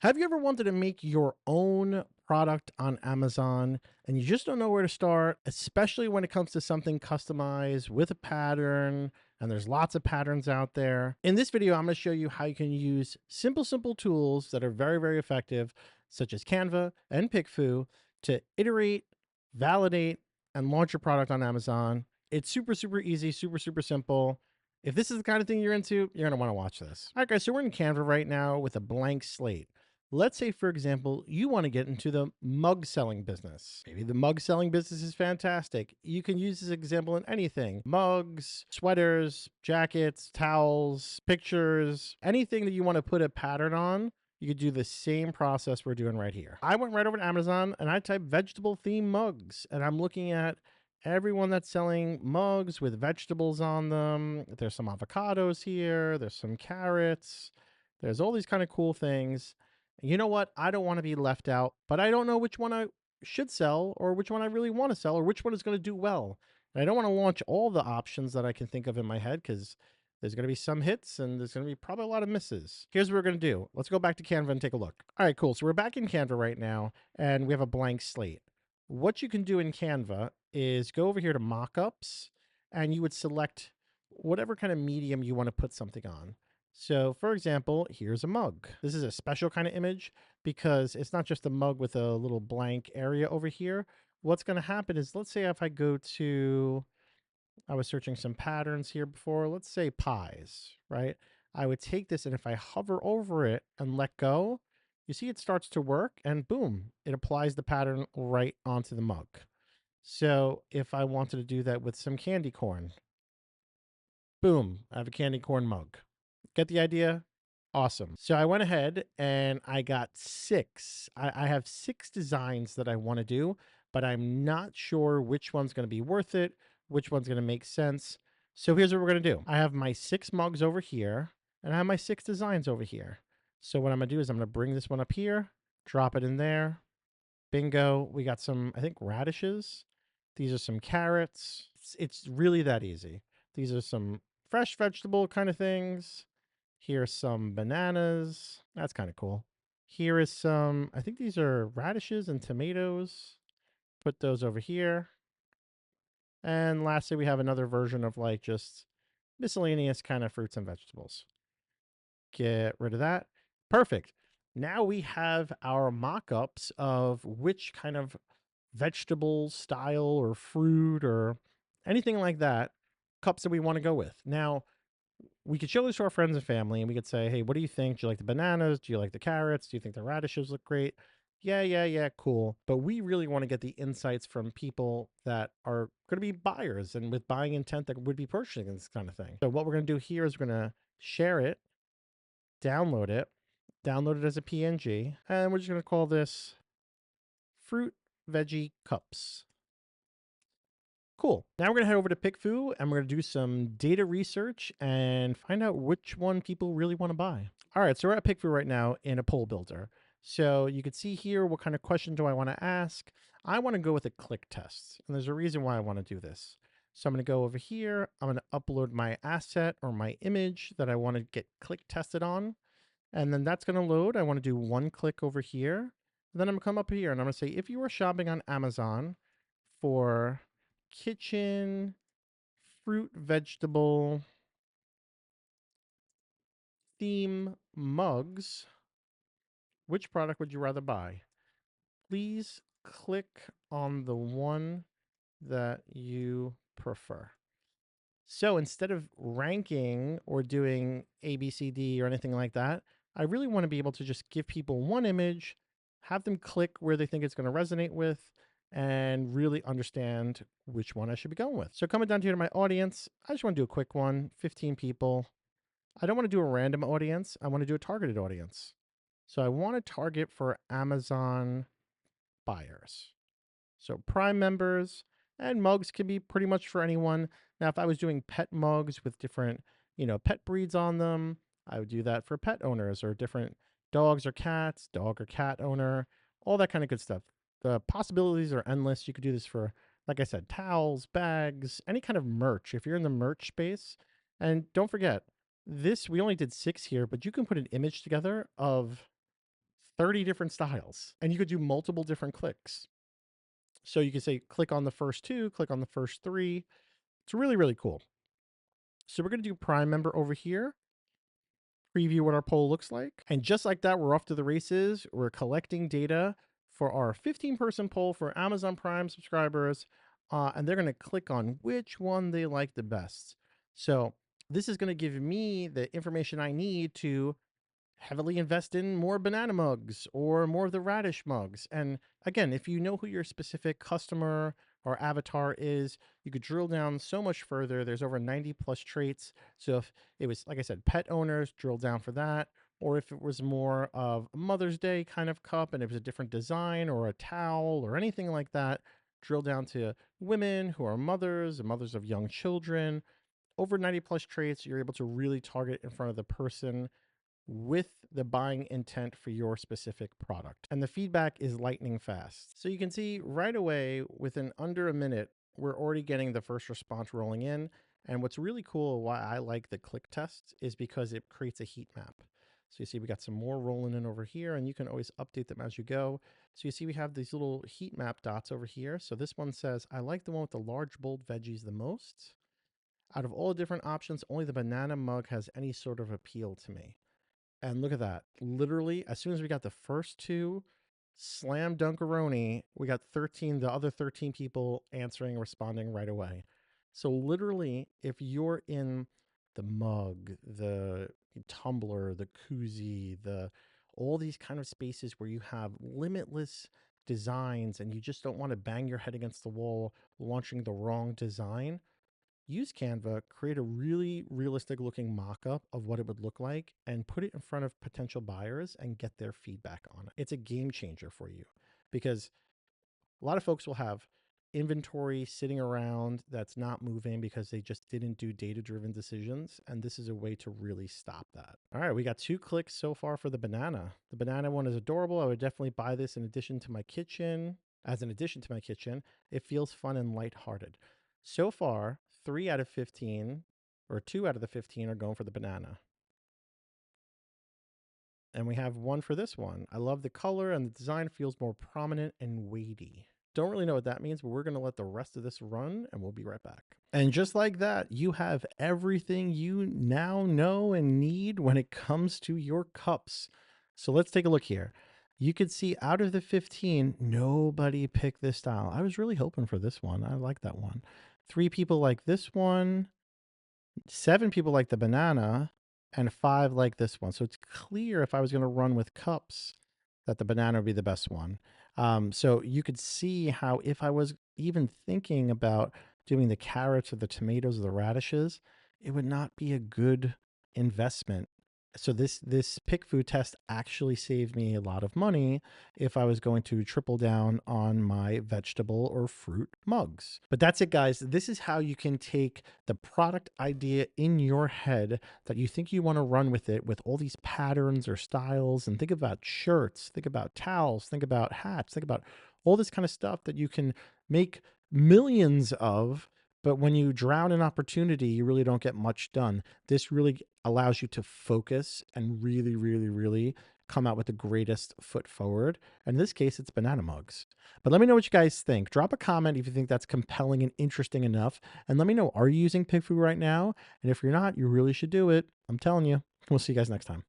Have you ever wanted to make your own product on Amazon and you just don't know where to start, especially when it comes to something customized with a pattern? And there's lots of patterns out there. In this video, I'm going to show you how you can use simple tools that are very effective, such as Canva and PickFu, to iterate, validate, and launch your product on Amazon. It's super easy, super simple. If this is the kind of thing you're into, you're going to want to watch this. All right, guys, so we're in Canva right now with a blank slate. Let's say, for example, you want to get into the mug selling business. Maybe the mug selling business is fantastic. You can use this example in anything: mugs, sweaters, jackets, towels, pictures, anything that you want to put a pattern on. You could do the same process we're doing right here. I went right over to Amazon and I typed vegetable themed mugs, and I'm looking at everyone that's selling mugs with vegetables on them. There's some avocados here, there's some carrots, there's all these kind of cool things. You know what? I don't want to be left out, but I don't know which one I should sell or which one I really want to sell or which one is going to do well. And I don't want to launch all the options that I can think of in my head because there's going to be some hits and there's going to be probably a lot of misses. Here's what we're going to do. Let's go back to Canva and take a look. All right, cool. So we're back in Canva right now and we have a blank slate. What you can do in Canva is go over here to mockups and you would select whatever kind of medium you want to put something on. So for example, here's a mug. This is a special kind of image because it's not just a mug with a little blank area over here. What's going to happen is, let's say if I go to, I was searching some patterns here before, let's say pies, right? I would take this and if I hover over it and let go, you see it starts to work and boom, it applies the pattern right onto the mug. So if I wanted to do that with some candy corn, boom, I have a candy corn mug. Get the idea? Awesome. So I went ahead and I got six. I have six designs that I want to do, but I'm not sure which one's going to be worth it, which one's going to make sense. So here's what we're going to do. I have my six mugs over here, and I have my six designs over here. So what I'm going to do is I'm going to bring this one up here, drop it in there. Bingo. We got some, I think, radishes. These are some carrots. It's really that easy. These are some fresh vegetable kind of things. Here's some bananas. That's kind of cool. Here is some, I think these are radishes and tomatoes. Put those over here. And lastly, we have another version of like just miscellaneous kind of fruits and vegetables. Get rid of that. Perfect. Now we have our mock-ups of which kind of vegetable style or fruit or anything like that cups that we want to go with. Now, we could show this to our friends and family and we could say, hey, what do you think? Do you like the bananas? Do you like the carrots? Do you think the radishes look great? Yeah, cool. But we really want to get the insights from people that are going to be buyers and with buying intent that would be purchasing this kind of thing. So what we're going to do here is we're going to share it, download it as a PNG, and we're just going to call this fruit veggie cups. Cool. Now we're going to head over to PickFu and we're going to do some data research and find out which one people really want to buy. All right, so we're at PickFu right now in a poll builder. So you can see here, what kind of question do I want to ask? I want to go with a click test. And there's a reason why I want to do this. So I'm going to go over here. I'm going to upload my asset or my image that I want to get click tested on. And then that's going to load. I want to do one click over here. Then I'm going to come up here and I'm going to say, if you are shopping on Amazon for kitchen, fruit, vegetable, theme mugs, which product would you rather buy? Please click on the one that you prefer. So instead of ranking or doing A, B, C, D or anything like that, I really want to be able to just give people one image, have them click where they think it's going to resonate with, and really understand which one I should be going with. So coming down here to my audience, I just want to do a quick one, 15 people. I don't want to do a random audience. I want to do a targeted audience. So I want to target for Amazon buyers. So Prime members, and mugs can be pretty much for anyone. Now, if I was doing pet mugs with different, pet breeds on them, I would do that for pet owners or different dogs or cats, dog or cat owner, all that kind of good stuff. The possibilities are endless. You could do this for, like I said, towels, bags, any kind of merch. If you're in the merch space, and don't forget, this, we only did 6 here, but you can put an image together of 30 different styles, and you could do multiple different clicks. So you could say, click on the first two, click on the first three. It's really, really cool. So we're going to do Prime member over here, preview what our poll looks like. And just like that, we're off to the races. We're collecting data for our 15-person poll for Amazon Prime subscribers, and they're going to click on which one they like the best. So this is going to give me the information I need to heavily invest in more banana mugs or more of the radish mugs. And again, if you know who your specific customer or avatar is, you could drill down so much further. There's over 90 plus traits. So if it was, like I said, pet owners, drill down for that. Or if it was more of a Mother's Day kind of cup and it was a different design or a towel or anything like that, drill down to women who are mothers and mothers of young children. Over 90 plus traits, you're able to really target in front of the person with the buying intent for your specific product. And the feedback is lightning fast. So you can see right away, within under a minute, we're already getting the first response rolling in. And what's really cool, why I like the click test, is because it creates a heat map. So you see we got some more rolling in over here, and you can always update them as you go. So you see we have these little heat map dots over here. So this one says, I like the one with the large bold veggies the most. Out of all the different options, only the banana mug has any sort of appeal to me. And look at that. Literally, as soon as we got the first two, slam dunkaroni, we got the other 13 people answering, responding right away. So literally, if you're in the mug, the tumbler, the koozie, all these kind of spaces where you have limitless designs and you just don't want to bang your head against the wall launching the wrong design, use Canva, create a really realistic looking mock-up of what it would look like and put it in front of potential buyers and get their feedback on it. It's a game changer for you because a lot of folks will have inventory sitting around that's not moving because they just didn't do data-driven decisions. And this is a way to really stop that. All right, we got 2 clicks so far for the banana. The banana one is adorable. I would definitely buy this in addition to my kitchen. As an addition to my kitchen, it feels fun and lighthearted. So far, 3 out of 15 or 2 out of the 15 are going for the banana. And we have 1 for this one. I love the color and the design feels more prominent and weighty. Don't really know what that means, but we're going to let the rest of this run and we'll be right back. And just like that, you have everything you now know and need when it comes to your cups. So let's take a look here. You could see out of the 15, nobody picked this style. I was really hoping for this one. I like that one. 3 people like this one. 7 people like the banana, and 5 like this one. So it's clear if I was going to run with cups that the banana would be the best one. So you could see how if I was even thinking about doing the carrots or the tomatoes or the radishes, it would not be a good investment. So this PickFu test actually saved me a lot of money if I was going to triple down on my vegetable or fruit mugs. But that's it, guys. This is how you can take the product idea in your head that you think you want to run with it with all these patterns or styles, and think about shirts, think about towels, think about hats, think about all this kind of stuff that you can make millions of. But when you drown in opportunity, you really don't get much done. This really allows you to focus and really, really, really come out with the greatest foot forward. And in this case, it's banana mugs. But let me know what you guys think. Drop a comment if you think that's compelling and interesting enough. And let me know, are you using PickFu right now? And if you're not, you really should do it. I'm telling you. We'll see you guys next time.